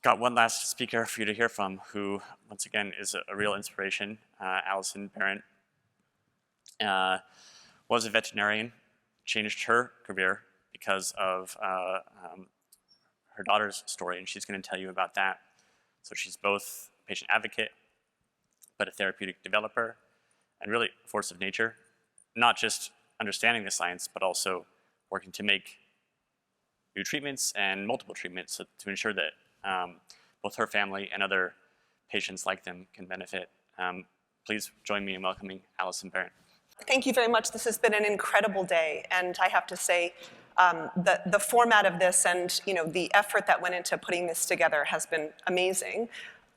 Got one last speaker for you to hear from, who, once again, is a real inspiration. Allyson Berent was a veterinarian, changed her career because of her daughter's story, and she's going to tell you about that. So she's both a patient advocate, but a therapeutic developer, and really a force of nature, not just understanding the science, but also working to make new treatments and multiple treatments to ensure that both her family and other patients like them can benefit. Please join me in welcoming Allyson Berent. Thank you very much. This has been an incredible day, and I have to say the format of this and the effort that went into putting this together has been amazing.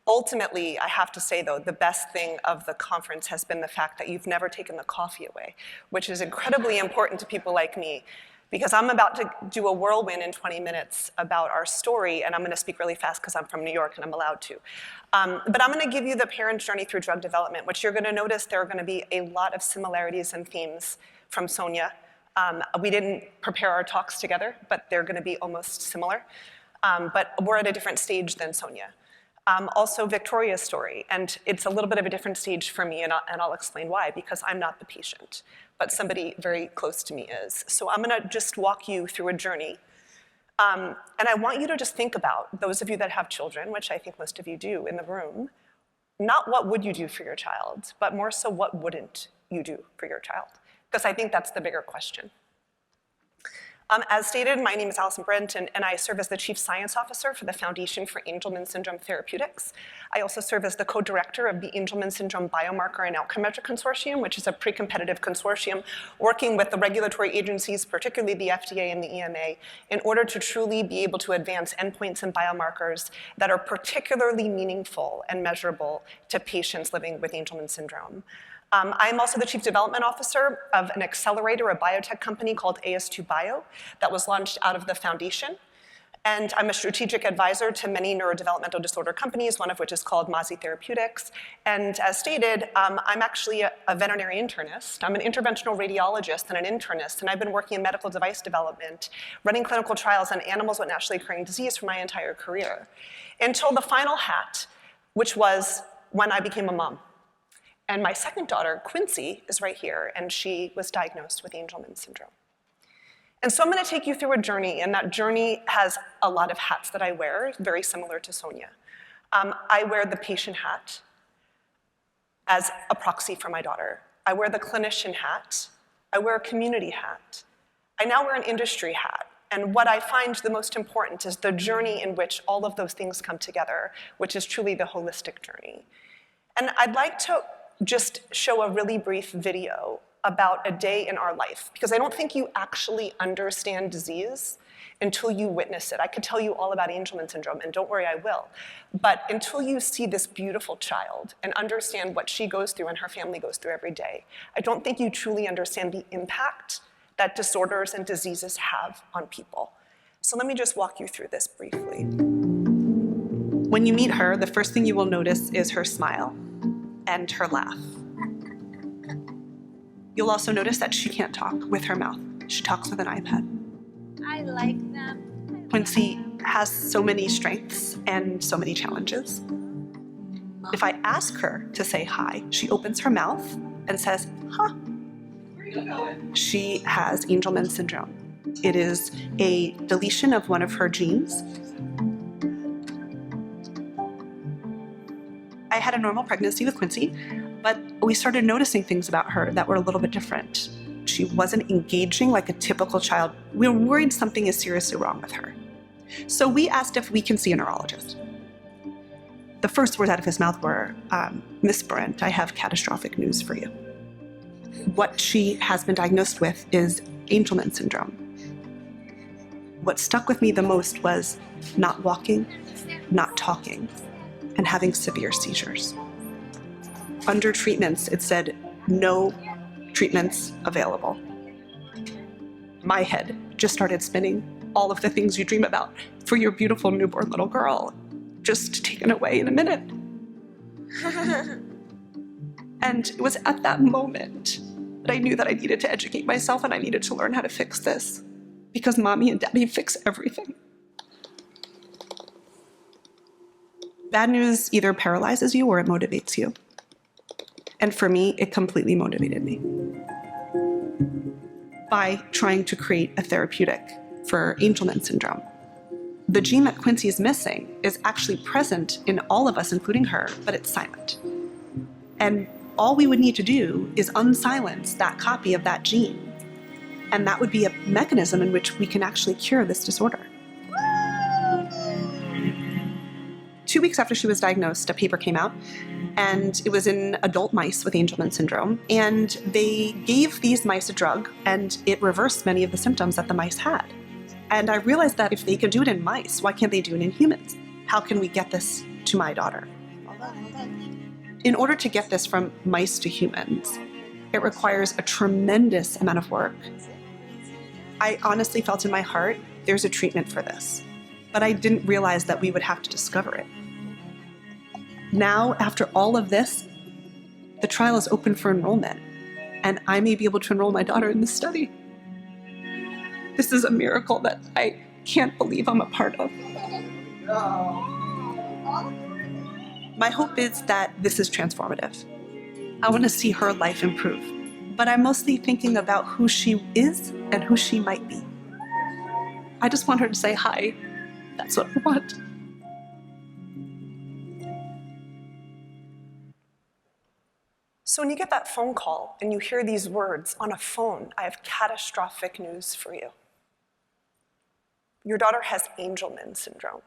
Ultimately, I have to say, though, the best thing of the conference has been the fact that you've never taken the coffee away, which is incredibly important to people like me, because I'm about to do a whirlwind in 20 minutes about our story, and I'm going to speak really fast because I'm from New York and I'm allowed to. But I'm going to give you the parent's journey through drug development, which you're going to notice there are going to be a lot of similarities and themes from Sonia. We didn't prepare our talks together, but they're going to be almost similar. But we're at a different stage than Sonia. Also Victoria's story, and it's a little bit of a different stage for me, and I'll explain why, because I'm not the patient, but somebody very close to me is. So I'm gonna just walk you through a journey, and I want you to just think about, those of you that have children, which I think most of you do in the room, not what would you do for your child, but more so what wouldn't you do for your child, because I think that's the bigger question. As stated, my name is Allyson Berent, and I serve as the Chief Science Officer for the Foundation for Angelman Syndrome Therapeutics. I also serve as the co-director of the Angelman Syndrome Biomarker and Outcome Measure Consortium, which is a pre-competitive consortium working with the regulatory agencies, particularly the FDA and the EMA, in order to truly be able to advance endpoints and biomarkers that are particularly meaningful and measurable to patients living with Angelman syndrome. I'm also the Chief Development Officer of an Accelerator, a biotech company called AS2 Bio that was launched out of the foundation. And I'm a strategic advisor to many neurodevelopmental disorder companies, one of which is called Modification Therapeutics. And as stated, I'm actually a veterinary internist. I'm an interventional radiologist and an internist, and I've been working in medical device development, running clinical trials on animals with naturally occurring disease for my entire career. Until the final hat, which was when I became a mom. And my second daughter, Quincy, is right here, and she was diagnosed with Angelman syndrome. And so I'm going to take you through a journey, and that journey has a lot of hats that I wear, very similar to Sonia. I wear the patient hat as a proxy for my daughter. I wear the clinician hat. I wear a community hat. I now wear an industry hat. And what I find the most important is the journey in which all of those things come together, which is truly the holistic journey. And I'd like to just show a really brief video about a day in our life, because I don't think you actually understand disease until you witness it. I could tell you all about Angelman syndrome, and don't worry, I will. But until you see this beautiful child and understand what she goes through and her family goes through every day, I don't think you truly understand the impact that disorders and diseases have on people. So let me just walk you through this briefly. When you meet her, the first thing you will notice is her smile and her laugh. You'll also notice that she can't talk with her mouth. She talks with an iPad. I like them. Quincy has so many strengths and so many challenges. If I ask her to say hi, she opens her mouth and says, huh. She has Angelman syndrome. It is a deletion of one of her genes. I had a normal pregnancy with Quincy, but we started noticing things about her that were a little bit different. She wasn't engaging like a typical child. We were worried something is seriously wrong with her. So we asked if we can see a neurologist. The first words out of his mouth were, Miss Berent, I have catastrophic news for you. What she has been diagnosed with is Angelman syndrome. What stuck with me the most was not walking, not talking, and having severe seizures. Under treatments, it said no treatments available. My head just started spinning. All of the things you dream about for your beautiful newborn little girl, just taken away in a minute. And it was at that moment that I knew that I needed to educate myself and I needed to learn how to fix this, because mommy and daddy fix everything. Bad news either paralyzes you or it motivates you. And for me, it completely motivated me. By trying to create a therapeutic for Angelman syndrome. The gene that Quincy is missing is actually present in all of us, including her, but it's silent. And all we would need to do is unsilence that copy of that gene. And that would be a mechanism in which we can actually cure this disorder. 2 weeks after she was diagnosed, a paper came out, and it was in adult mice with Angelman syndrome. And they gave these mice a drug, and it reversed many of the symptoms that the mice had. And I realized that if they can do it in mice, why can't they do it in humans? How can we get this to my daughter? In order to get this from mice to humans, it requires a tremendous amount of work. I honestly felt in my heart, there's a treatment for this. But I didn't realize that we would have to discover it. Now, after all of this, the trial is open for enrollment, and I may be able to enroll my daughter in this study. This is a miracle that I can't believe I'm a part of. My hope is that this is transformative. I want to see her life improve, but I'm mostly thinking about who she is and who she might be. I just want her to say hi. That's what I want. So when you get that phone call and you hear these words on a phone, I have catastrophic news for you. Your daughter has Angelman syndrome.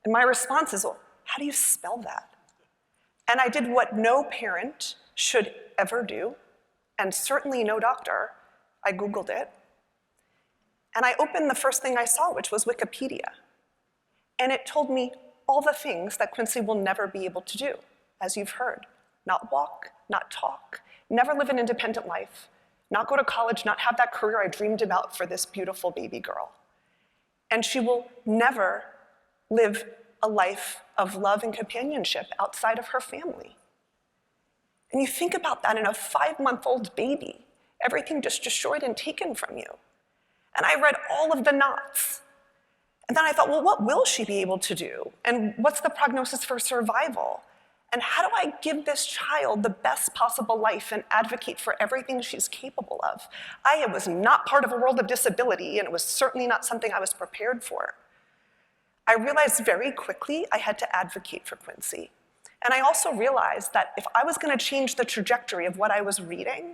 And my response is, well, how do you spell that? And I did what no parent should ever do, and certainly no doctor. I Googled it. And I opened the first thing I saw, which was Wikipedia. And it told me all the things that Quincy will never be able to do, as you've heard. Not walk, not talk, never live an independent life, not go to college, not have that career I dreamed about for this beautiful baby girl. And she will never live a life of love and companionship outside of her family. And you think about that in a 5-month-old baby, everything just destroyed and taken from you. And I read all of the knots. And then I thought, well, what will she be able to do? And what's the prognosis for survival? And how do I give this child the best possible life and advocate for everything she's capable of? I was not part of a world of disability, and it was certainly not something I was prepared for. I realized very quickly I had to advocate for Quincy. And I also realized that if I was going to change the trajectory of what I was reading,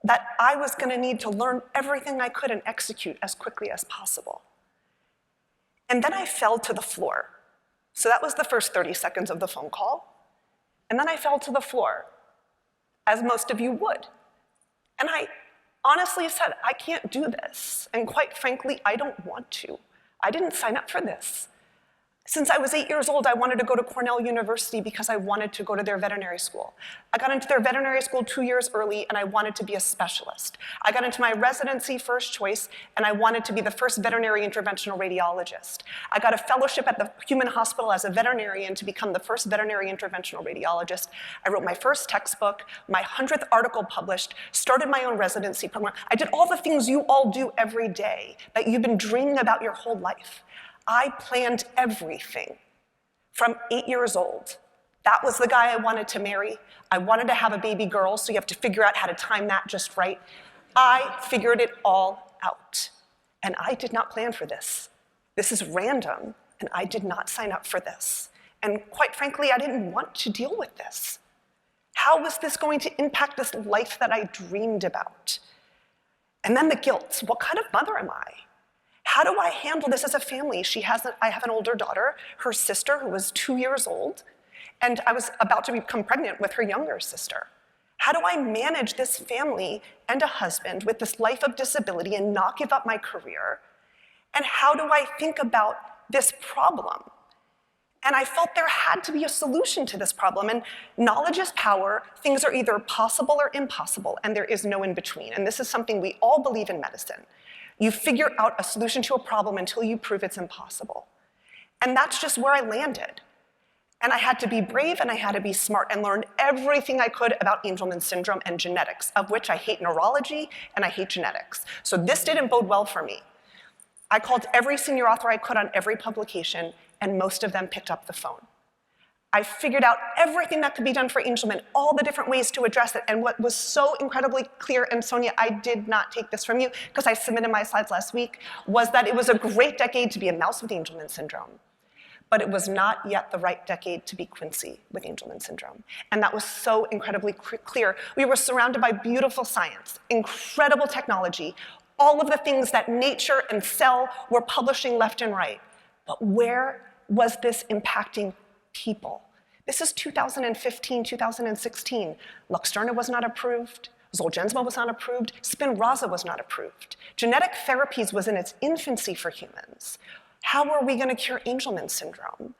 that I was going to need to learn everything I could and execute as quickly as possible. And then I fell to the floor. So that was the first 30 seconds of the phone call. And then I fell to the floor, as most of you would. And I honestly said, I can't do this. And quite frankly, I don't want to. I didn't sign up for this. Since I was 8 years old, I wanted to go to Cornell University because I wanted to go to their veterinary school. I got into their veterinary school 2 years early, and I wanted to be a specialist. I got into my residency first choice, and I wanted to be the first veterinary interventional radiologist. I got a fellowship at the Human Hospital as a veterinarian to become the first veterinary interventional radiologist. I wrote my first textbook, my 100th article published, started my own residency program. I did all the things you all do every day that you've been dreaming about your whole life. I planned everything from 8 years old. That was the guy I wanted to marry. I wanted to have a baby girl, so you have to figure out how to time that just right. I figured it all out. And I did not plan for this. This is random, and I did not sign up for this. And quite frankly, I didn't want to deal with this. How was this going to impact this life that I dreamed about? And then the guilt. What kind of mother am I? How do I handle this as a family? I have an older daughter, her sister, who was 2 years old, and I was about to become pregnant with her younger sister. How do I manage this family and a husband with this life of disability and not give up my career? And how do I think about this problem? And I felt there had to be a solution to this problem. And knowledge is power. Things are either possible or impossible, and there is no in between. And this is something we all believe in medicine. You figure out a solution to a problem until you prove it's impossible. And that's just where I landed. And I had to be brave and I had to be smart and learn everything I could about Angelman syndrome and genetics, of which I hate neurology and I hate genetics. So this didn't bode well for me. I called every senior author I could on every publication, and most of them picked up the phone. I figured out everything that could be done for Angelman, all the different ways to address it. And what was so incredibly clear, and Sonia, I did not take this from you because I submitted my slides last week, was that it was a great decade to be a mouse with Angelman syndrome. But it was not yet the right decade to be Quincy with Angelman syndrome. And that was so incredibly clear. We were surrounded by beautiful science, incredible technology, all of the things that Nature and Cell were publishing left and right. But where was this impacting people? This is 2015, 2016. Luxturna was not approved. Zolgensma was not approved. Spinraza was not approved. Genetic therapies was in its infancy for humans. How were we going to cure Angelman syndrome?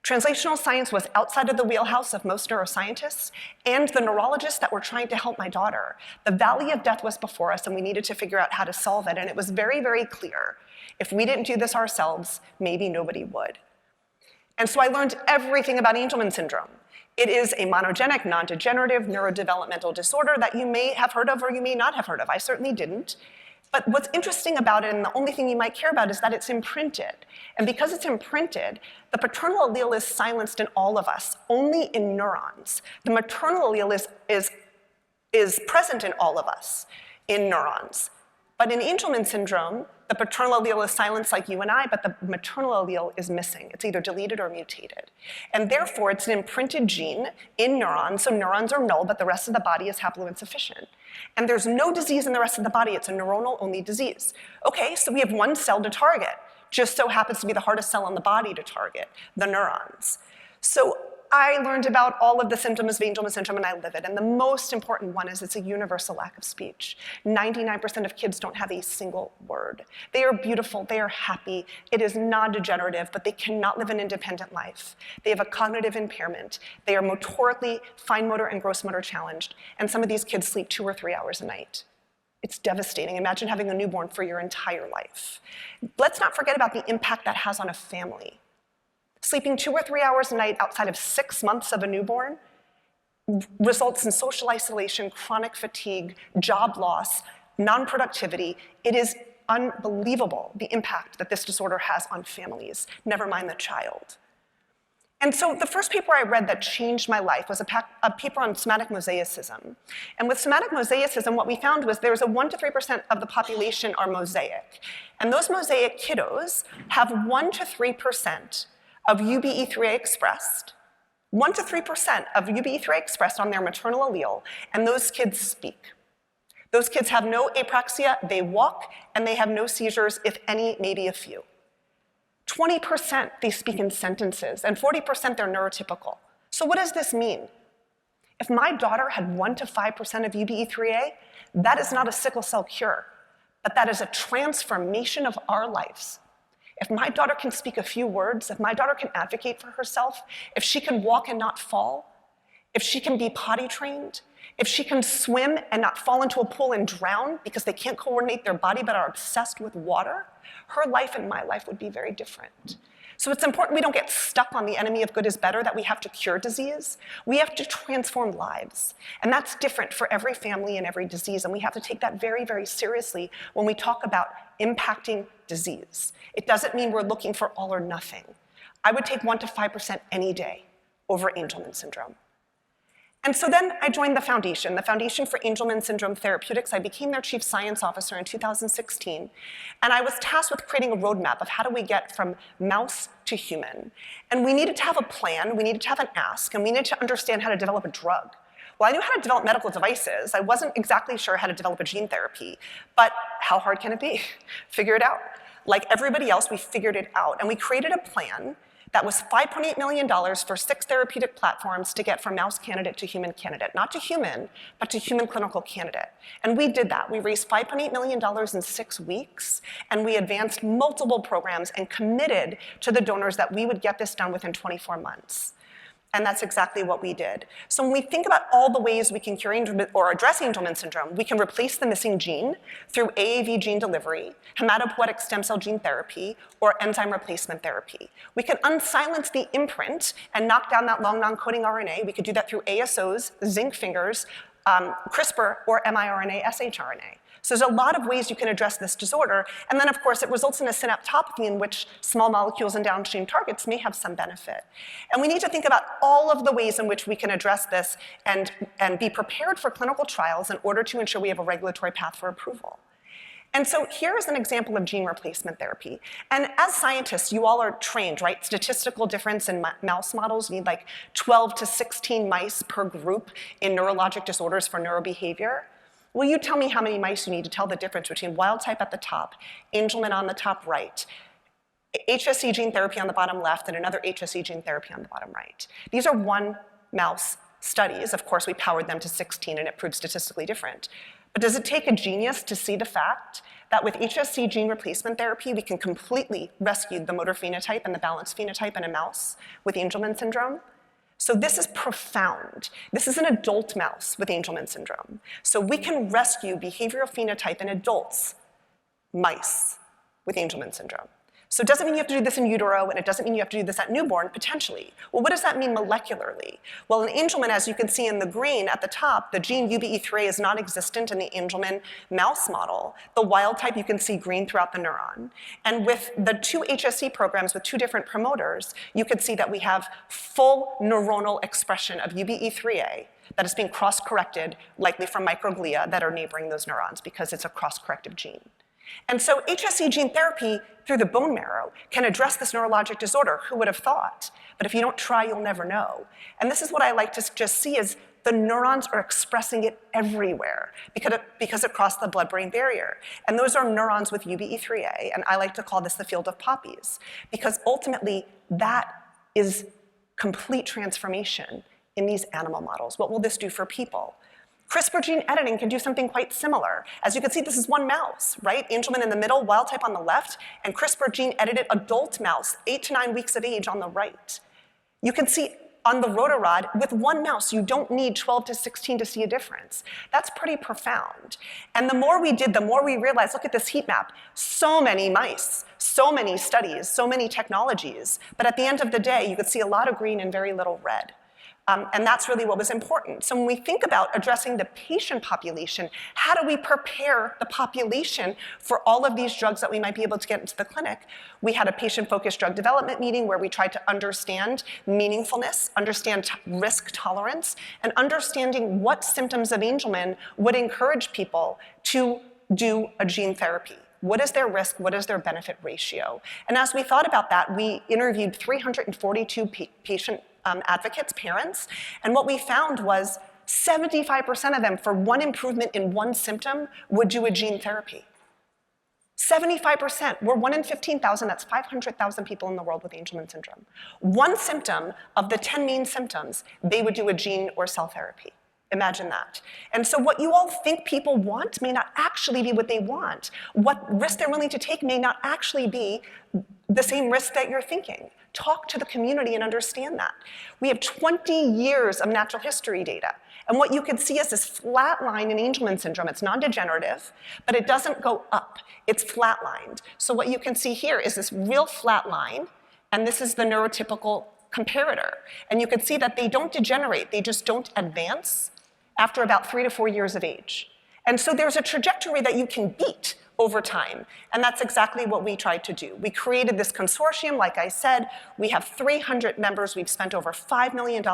Translational science was outside of the wheelhouse of most neuroscientists and the neurologists that were trying to help my daughter. The valley of death was before us, and we needed to figure out how to solve it. And it was very, very clear. If we didn't do this ourselves, maybe nobody would. And so I learned everything about Angelman syndrome. It is a monogenic, non-degenerative neurodevelopmental disorder that you may have heard of or you may not have heard of. I certainly didn't. But what's interesting about it, and the only thing you might care about, is that it's imprinted. And because it's imprinted, the paternal allele is silenced in all of us, only in neurons. The maternal allele is present in all of us, in neurons. But in Angelman syndrome, the paternal allele is silenced like you and I, but the maternal allele is missing. It's either deleted or mutated. And therefore, it's an imprinted gene in neurons, so neurons are null, but the rest of the body is haploinsufficient. And there's no disease in the rest of the body. It's a neuronal-only disease. Okay, so we have one cell to target. Just so happens to be the hardest cell in the body to target, the neurons. So I learned about all of the symptoms of Angelman syndrome, and I live it. And the most important one is it's a universal lack of speech. 99% of kids don't have a single word. They are beautiful, they are happy, it is non-degenerative, but they cannot live an independent life. They have a cognitive impairment. They are motorically, fine motor, and gross motor challenged. And some of these kids sleep 2 or 3 hours a night. It's devastating. Imagine having a newborn for your entire life. Let's not forget about the impact that has on a family. Sleeping 2 or 3 hours a night outside of 6 months of a newborn results in social isolation, chronic fatigue, job loss, non-productivity. It is unbelievable, the impact that this disorder has on families, never mind the child. And so the first paper I read that changed my life was a paper on somatic mosaicism. And with somatic mosaicism, what we found was there's a 1 to 3% of the population are mosaic. And those mosaic kiddos have 1 to 3% of UBE3A expressed, 1 to 3% of UBE3A expressed on their maternal allele, and those kids speak. Those kids have no apraxia, they walk, and they have no seizures, if any, maybe a few. 20% they speak in sentences, and 40% they're neurotypical. So what does this mean? If my daughter had 1 to 5% of UBE3A, that is not a sickle cell cure, but that is a transformation of our lives. If my daughter can speak a few words, if my daughter can advocate for herself, if she can walk and not fall, if she can be potty trained, if she can swim and not fall into a pool and drown because they can't coordinate their body but are obsessed with water, her life and my life would be very different. So it's important we don't get stuck on the enemy of good is better, that we have to cure disease. We have to transform lives. And that's different for every family and every disease, and we have to take that very, very seriously when we talk about impacting disease. It doesn't mean we're looking for all or nothing. I would take 1 to 5% any day over Angelman syndrome. And so then I joined the Foundation for Angelman Syndrome Therapeutics. I became their chief science officer in 2016, and I was tasked with creating a roadmap of how do we get from mouse to human. And we needed to have a plan, we needed to have an ask, and we needed to understand how to develop a drug. Well, I knew how to develop medical devices. I wasn't exactly sure how to develop a gene therapy, but how hard can it be? Figure it out. Like everybody else, we figured it out, and we created a plan that was $5.8 million for 6 therapeutic platforms to get from mouse candidate to human candidate. Not to human, but to human clinical candidate. And we did that. We raised $5.8 million in 6 weeks, and we advanced multiple programs and committed to the donors that we would get this done within 24 months. And that's exactly what we did. So when we think about all the ways we can cure or address Angelman syndrome, we can replace the missing gene through AAV gene delivery, hematopoietic stem cell gene therapy, or enzyme replacement therapy. We can unsilence the imprint and knock down that long non-coding RNA. We could do that through ASOs, zinc fingers, CRISPR, or miRNA shRNA. So there's a lot of ways you can address this disorder. And then, of course, it results in a synaptopathy in which small molecules and downstream targets may have some benefit. And we need to think about all of the ways in which we can address this and be prepared for clinical trials in order to ensure we have a regulatory path for approval. And so here is an example of gene replacement therapy. And as scientists, you all are trained, right? Statistical difference in mouse models. You need like 12 to 16 mice per group in neurologic disorders for neurobehavior. Will you tell me how many mice you need to tell the difference between wild type at the top, Angelman on the top right, HSC gene therapy on the bottom left, and another HSC gene therapy on the bottom right? These are one mouse studies. Of course, we powered them to 16 and it proved statistically different. But does it take a genius to see the fact that with HSC gene replacement therapy, we can completely rescue the motor phenotype and the balance phenotype in a mouse with Angelman syndrome? So this is profound. This is an adult mouse with Angelman syndrome. So we can rescue behavioral phenotype in adults, mice with Angelman syndrome. So it doesn't mean you have to do this in utero, and it doesn't mean you have to do this at newborn, potentially. Well, what does that mean molecularly? Well, in Angelman, as you can see in the green at the top, the gene UBE3A is non-existent in the Angelman mouse model. The wild type, you can see green throughout the neuron. And with the two HSC programs with two different promoters, you can see that we have full neuronal expression of UBE3A that is being cross-corrected, likely from microglia that are neighboring those neurons because it's a cross-corrective gene. And so HSC gene therapy through the bone marrow can address this neurologic disorder. Who would have thought? But if you don't try, you'll never know. And this is what I like to just see is the neurons are expressing it everywhere because it crossed the blood-brain barrier. And those are neurons with UBE3A, and I like to call this the field of poppies, because ultimately that is complete transformation in these animal models. What will this do for people? CRISPR gene editing can do something quite similar. As you can see, this is one mouse, right? Angelman in the middle, wild type on the left, and CRISPR gene edited adult mouse, 8 to 9 weeks of age on the right. You can see on the rotarod, with one mouse, you don't need 12 to 16 to see a difference. That's pretty profound. And the more we did, the more we realized, look at this heat map, so many mice, so many studies, so many technologies, but at the end of the day, you could see a lot of green and very little red. And that's really what was important. So when we think about addressing the patient population, how do we prepare the population for all of these drugs that we might be able to get into the clinic? We had a patient-focused drug development meeting where we tried to understand meaningfulness, understand risk tolerance, and understanding what symptoms of Angelman would encourage people to do a gene therapy. What is their risk? What is their benefit ratio? And as we thought about that, we interviewed 342 patient advocates, parents, and what we found was 75% of them, for one improvement in one symptom, would do a gene therapy. 75%, we're 1 in 15,000, that's 500,000 people in the world with Angelman syndrome. One symptom of the 10 main symptoms, they would do a gene or cell therapy. Imagine that. And so what you all think people want may not actually be what they want. What risk they're willing to take may not actually be the same risk that you're thinking. Talk to the community and understand that. We have 20 years of natural history data. And what you can see is this flat line in Angelman syndrome. It's non-degenerative, but it doesn't go up. It's flatlined. So what you can see here is this real flat line, and this is the neurotypical comparator. And you can see that they don't degenerate. They just don't advance after about 3 to 4 years of age. And so there's a trajectory that you can beat over time. And that's exactly what we tried to do. We created this consortium, like I said. We have 300 members. We've spent over $5 million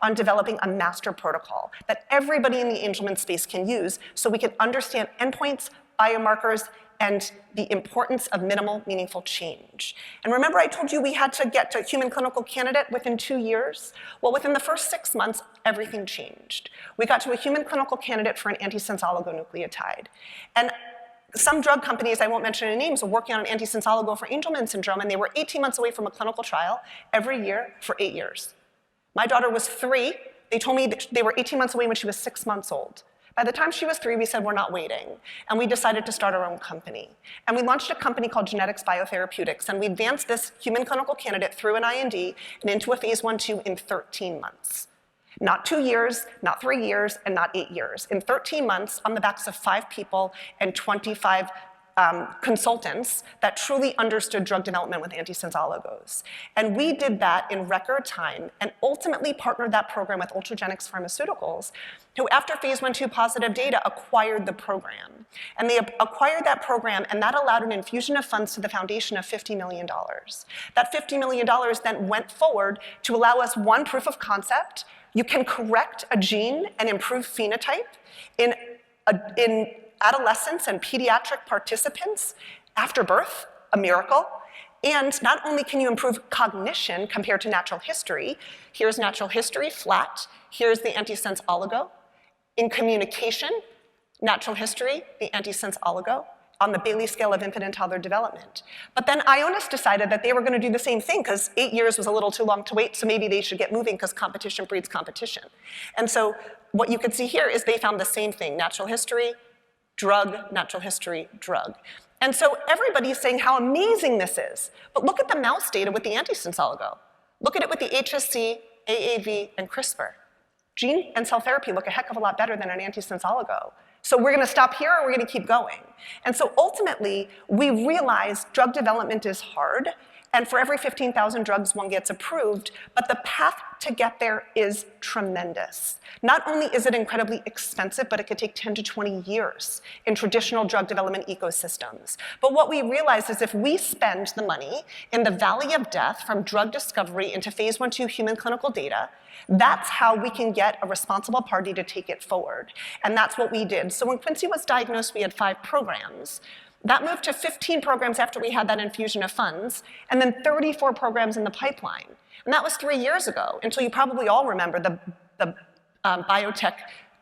on developing a master protocol that everybody in the Angelman space can use so we can understand endpoints, biomarkers, and the importance of minimal, meaningful change. And remember I told you we had to get to a human clinical candidate within 2 years? Well, within the first 6 months, everything changed. We got to a human clinical candidate for an antisense oligonucleotide. And some drug companies, I won't mention any names, were working on an antisense oligo for Angelman syndrome, and they were 18 months away from a clinical trial every year for 8 years. My daughter was 3. They told me that they were 18 months away when she was 6 months old. By the time she was 3, we said, we're not waiting. And we decided to start our own company. And we launched a company called Genetics Biotherapeutics, and we advanced this human clinical candidate through an IND and into a phase 1/2 in 13 months. Not 2 years, not 3 years, and not 8 years. In 13 months, on the backs of 5 people and 25 consultants that truly understood drug development with antisense oligos. And we did that in record time and ultimately partnered that program with Ultragenyx Pharmaceuticals, who after phase 1/2 positive data acquired the program. And they acquired that program, and that allowed an infusion of funds to the foundation of $50 million. That $50 million then went forward to allow us one proof of concept. You can correct a gene and improve phenotype in adolescents and pediatric participants after birth, a miracle. And not only can you improve cognition compared to natural history, here's natural history, flat, here's the antisense oligo. In communication, natural history, the antisense oligo, on the Bailey scale of infant and toddler development. But then Ionis decided that they were gonna do the same thing because 8 years was a little too long to wait, so maybe they should get moving because competition breeds competition. And so what you could see here is they found the same thing, natural history, drug, natural history, drug. And so everybody's saying how amazing this is. But look at the mouse data with the antisense oligo. Look at it with the HSC, AAV, and CRISPR. Gene and cell therapy look a heck of a lot better than an antisense oligo. So we're gonna stop here or we're gonna keep going. And so ultimately, we realized drug development is hard, and for every 15,000 drugs, one gets approved, but the path to get there is tremendous. Not only is it incredibly expensive, but it could take 10 to 20 years in traditional drug development ecosystems. But what we realize is if we spend the money in the valley of death from drug discovery into phase 1/2 human clinical data, that's how we can get a responsible party to take it forward. And that's what we did. So when Quincy was diagnosed, we had 5 programs. That moved to 15 programs after we had that infusion of funds, and then 34 programs in the pipeline. And that was 3 years ago, until you probably all remember the biotech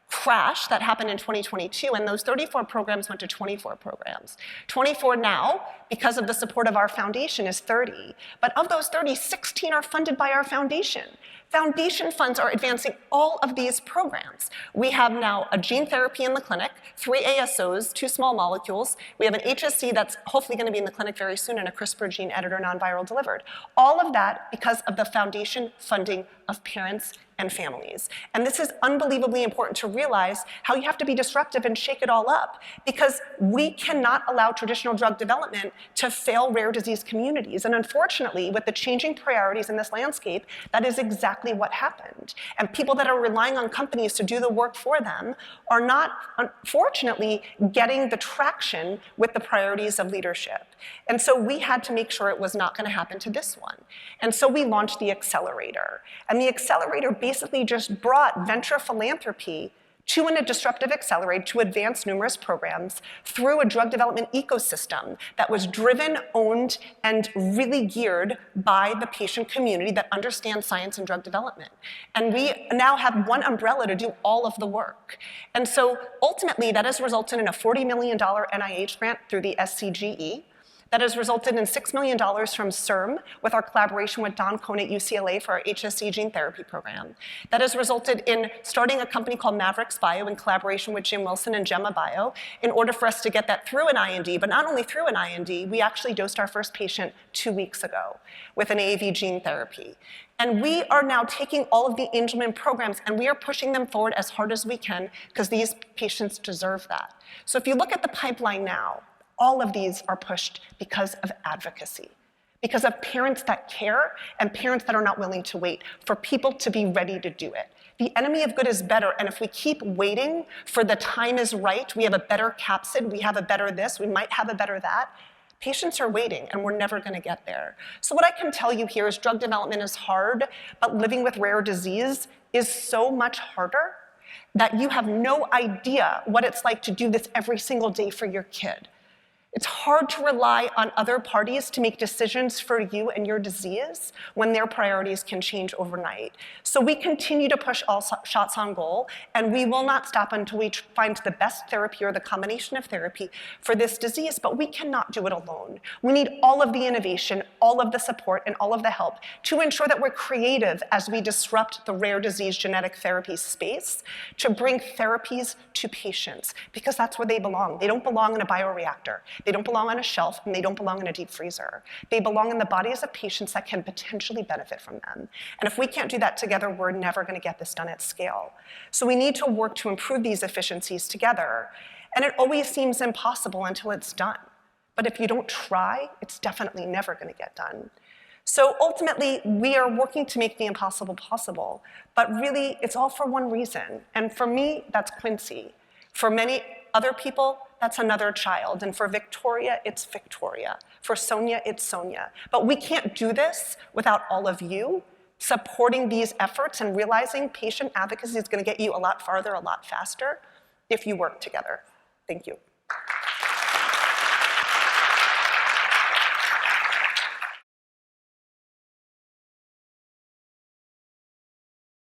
crash that happened in 2022, and those 34 programs went to 24 programs. 24 now, because of the support of our foundation, is 30. But of those 30, 16 are funded by our foundation. Foundation funds are advancing all of these programs. We have now a gene therapy in the clinic, 3 ASOs, 2 small molecules. We have an HSC that's hopefully going to be in the clinic very soon, and a CRISPR gene editor non-viral delivered. All of that because of the foundation funding of parents and families. And this is unbelievably important to realize how you have to be disruptive and shake it all up, because we cannot allow traditional drug development to fail rare disease communities. And unfortunately, with the changing priorities in this landscape, that is exactly what happened. And people that are relying on companies to do the work for them are not, unfortunately, getting the traction with the priorities of leadership. And so we had to make sure it was not going to happen to this one. And so we launched the Accelerator. And the Accelerator basically just brought venture philanthropy to a disruptive accelerator to advance numerous programs through a drug development ecosystem that was driven, owned, and really geared by the patient community that understands science and drug development. And we now have one umbrella to do all of the work. And so ultimately, that has resulted in a $40 million NIH grant through the SCGE. That has resulted in $6 million from CIRM with our collaboration with Don Cohn at UCLA for our HSC gene therapy program. That has resulted in starting a company called Mavericks Bio in collaboration with Jim Wilson and Gemma Bio in order for us to get that through an IND, but not only through an IND, we actually dosed our first patient 2 weeks ago with an AAV gene therapy. And we are now taking all of the Angelman programs and we are pushing them forward as hard as we can because these patients deserve that. So if you look at the pipeline now, all of these are pushed because of advocacy, because of parents that care and parents that are not willing to wait for people to be ready to do it. The enemy of good is better, and if we keep waiting for the time is right, we have a better capsid, we have a better this, we might have a better that, patients are waiting and we're never gonna get there. So what I can tell you here is drug development is hard, but living with rare disease is so much harder that you have no idea what it's like to do this every single day for your kid. It's hard to rely on other parties to make decisions for you and your disease when their priorities can change overnight. So we continue to push all shots on goal, and we will not stop until we find the best therapy or the combination of therapy for this disease, but we cannot do it alone. We need all of the innovation, all of the support, and all of the help to ensure that we're creative as we disrupt the rare disease genetic therapy space to bring therapies to patients, because that's where they belong. They don't belong in a bioreactor. They don't belong on a shelf, and they don't belong in a deep freezer. They belong in the bodies of patients that can potentially benefit from them. And if we can't do that together, we're never going to get this done at scale. So we need to work to improve these efficiencies together. And it always seems impossible until it's done. But if you don't try, it's definitely never going to get done. So ultimately, we are working to make the impossible possible, but really, it's all for one reason. And for me, that's Quincy. For many other people, that's another child. And for Victoria, it's Victoria. For Sonia, it's Sonia. But we can't do this without all of you supporting these efforts and realizing patient advocacy is going to get you a lot farther, a lot faster if you work together. Thank you.